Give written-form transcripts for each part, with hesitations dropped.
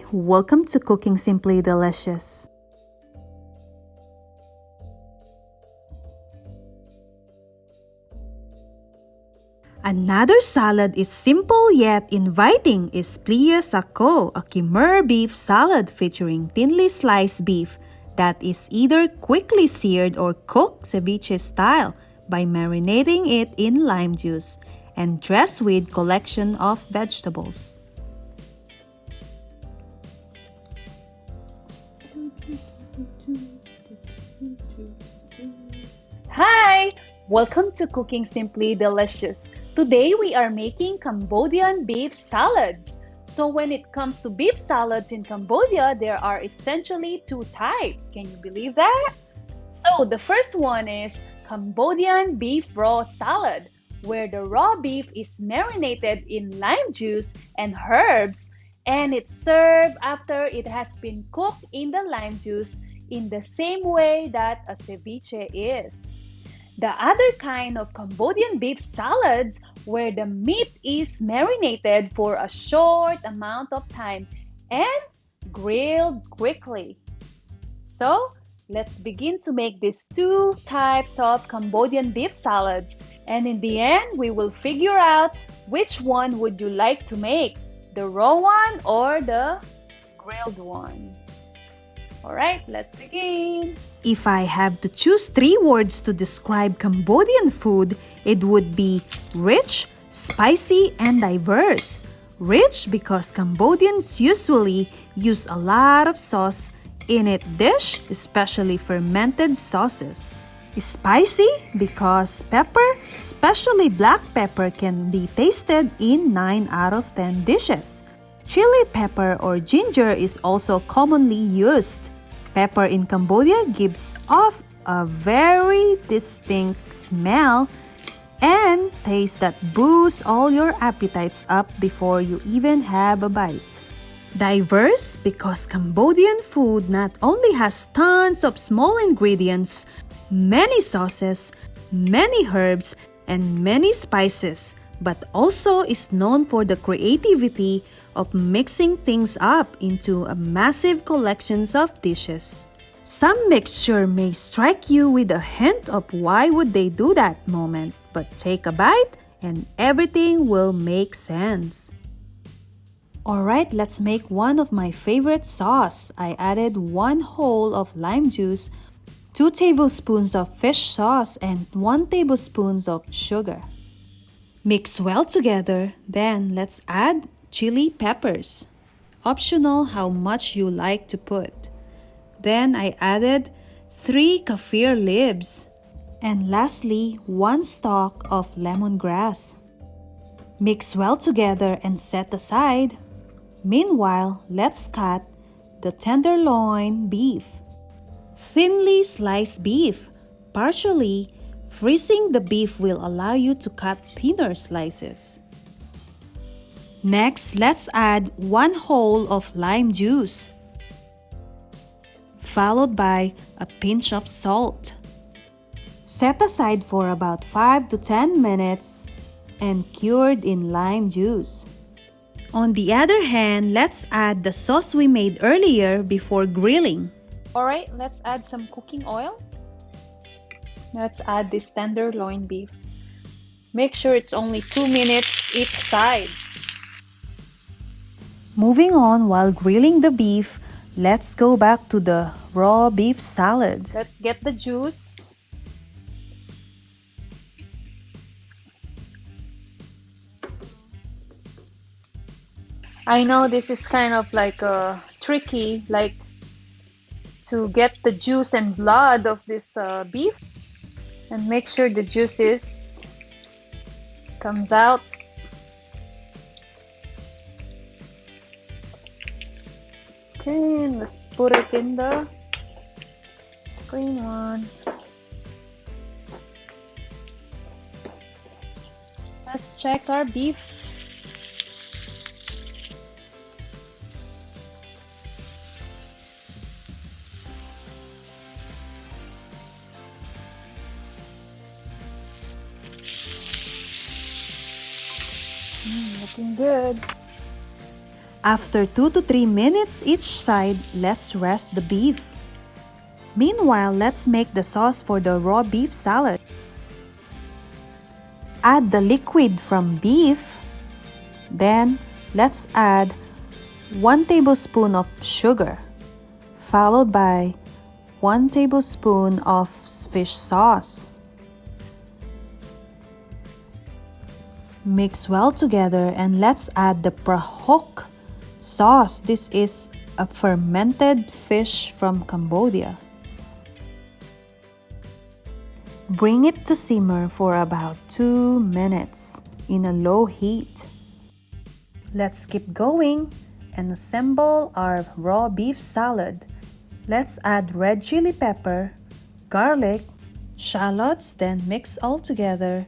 Hi, welcome to Cooking Simply Delicious. Another salad is simple yet inviting is Plea sach, a KHMER beef salad featuring thinly sliced beef that is either quickly seared or cooked ceviche-style by marinating it in lime juice and dressed with collection of vegetables. Hi! Welcome to Cooking Simply Delicious. Today we are making Cambodian beef salads. So when it comes to beef salads in Cambodia, there are essentially two types. Can you believe that? So the first one is Cambodian beef raw salad, where the raw beef is marinated in lime juice and herbs, and it's served after it has been cooked in the lime juice in the same way that a ceviche is. The other kind of Cambodian beef salads where the meat is marinated for a short amount of time and grilled quickly. So, let's begin to make these two types of Cambodian beef salads, and in the end we will figure out which one would you like to make, the raw one or the grilled one. Alright, let's begin! If I have to choose 3 words to describe Cambodian food, it would be rich, spicy, and diverse. Rich because Cambodians usually use a lot of sauce in its dish, especially fermented sauces. Spicy because pepper, especially black pepper, can be tasted in 9 out of 10 dishes. Chili pepper or ginger is also commonly used. Pepper in Cambodia gives off a very distinct smell and taste that boosts all your appetites up before you even have a bite. Diverse because Cambodian food not only has tons of small ingredients, many sauces, many herbs, and many spices, but also is known for the creativity of mixing things up into a massive collections of dishes. Some mixture may strike you with a hint of why would they do that moment, but take a bite and everything will make sense. Alright, let's make one of my favorite sauce. I added 1 whole of lime juice, 2 tablespoons of fish sauce, and 1 tablespoon of sugar. Mix well together, then let's add chili peppers. Optional how much you like to put. Then I added 3 kaffir leaves. And lastly, 1 stalk of lemongrass. Mix well together and set aside. Meanwhile, let's cut the tenderloin beef. Thinly sliced beef. Partially, freezing the beef will allow you to cut thinner slices. Next, let's add 1 whole of lime juice, followed by a pinch of salt. Set aside for about 5 to 10 minutes and cured in lime juice. On the other hand, let's add the sauce we made earlier before grilling. Alright, let's add some cooking oil. Let's add this tenderloin beef. Make sure it's only 2 minutes each side. Moving on, while grilling the beef, let's go back to the raw beef salad. Let's get the juice. I know this is kind of like tricky, like to get the juice and blood of this beef, and make sure the juices comes out. Okay, let's put it in the green one. Let's check our beef. Looking good. After 2 to 3 minutes each side, let's rest the beef. Meanwhile, let's make the sauce for the raw beef salad. Add the liquid from beef. Then, let's add 1 tablespoon of sugar, followed by 1 tablespoon of fish sauce. Mix well together and let's add the prahok sauce. This is a fermented fish from Cambodia. Bring it to simmer for about 2 minutes in a low heat. Let's keep going and assemble our raw beef salad. Let's add red chili pepper, garlic, shallots, then mix all together.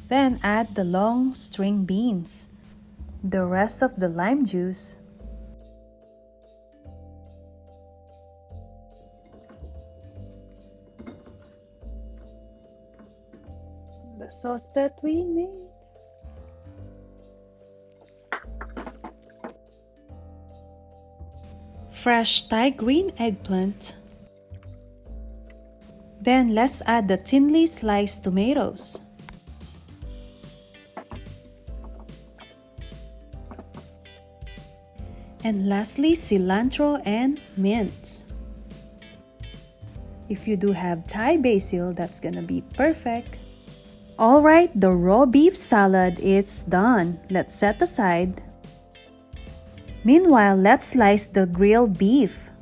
Then add the long string beans, the rest of the lime juice, The sauce that we made. fresh Thai green eggplant. Then let's add the thinly sliced tomatoes. And lastly, cilantro and mint. If you do have Thai basil, that's gonna be perfect. Alright, the raw beef salad is done. Let's set aside. Meanwhile, let's slice the grilled beef.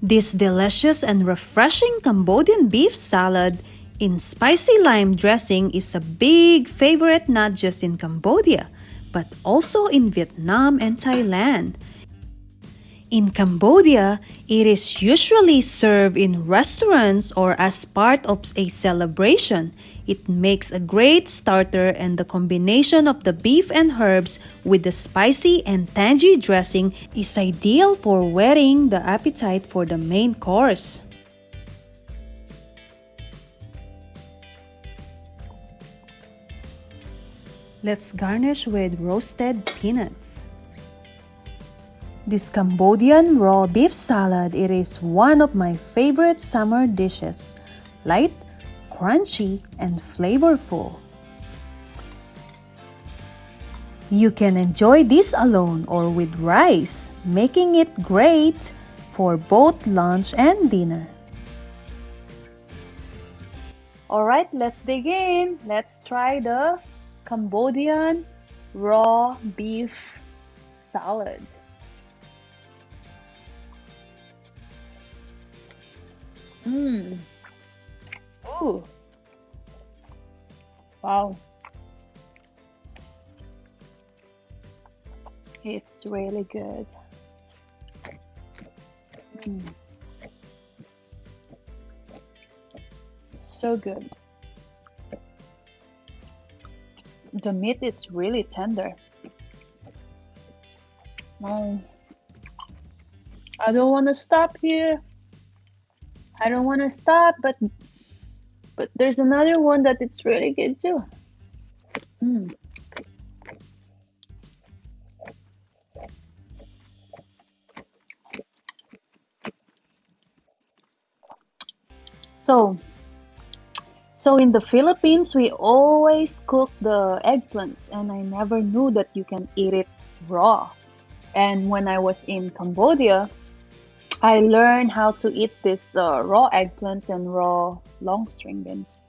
This delicious and refreshing Cambodian beef salad in spicy lime dressing is a big favorite not just in Cambodia, but also in Vietnam and Thailand. In Cambodia, it is usually served in restaurants or as part of a celebration. It makes a great starter, and the combination of the beef and herbs with the spicy and tangy dressing is ideal for whetting the appetite for the main course. Let's garnish with roasted peanuts. This Cambodian raw beef salad, it is one of my favorite summer dishes. Light, crunchy, and flavorful. You can enjoy this alone or with rice, making it great for both lunch and dinner. Alright, let's dig in. Let's try the Cambodian raw beef salad. Ooh. Wow. It's really good. So good. The meat is really tender. I don't want to stop here. I don't want to stop, but there's another one that it's really good too. So in the Philippines, we always cook the eggplants, and I never knew that you can eat it raw. And when I was in Cambodia, I learned how to eat this raw eggplant and raw long string beans.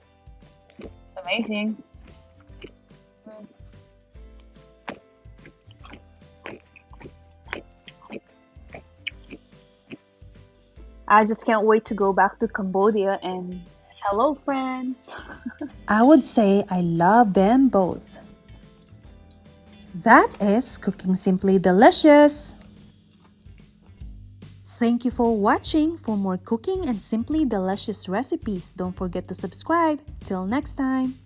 It's amazing. I just can't wait to go back to Cambodia and hello friends. I would say I love them both. That is Cooking Simply Delicious. Thank you for watching. For more cooking and simply delicious recipes, don't forget to subscribe. Till next time.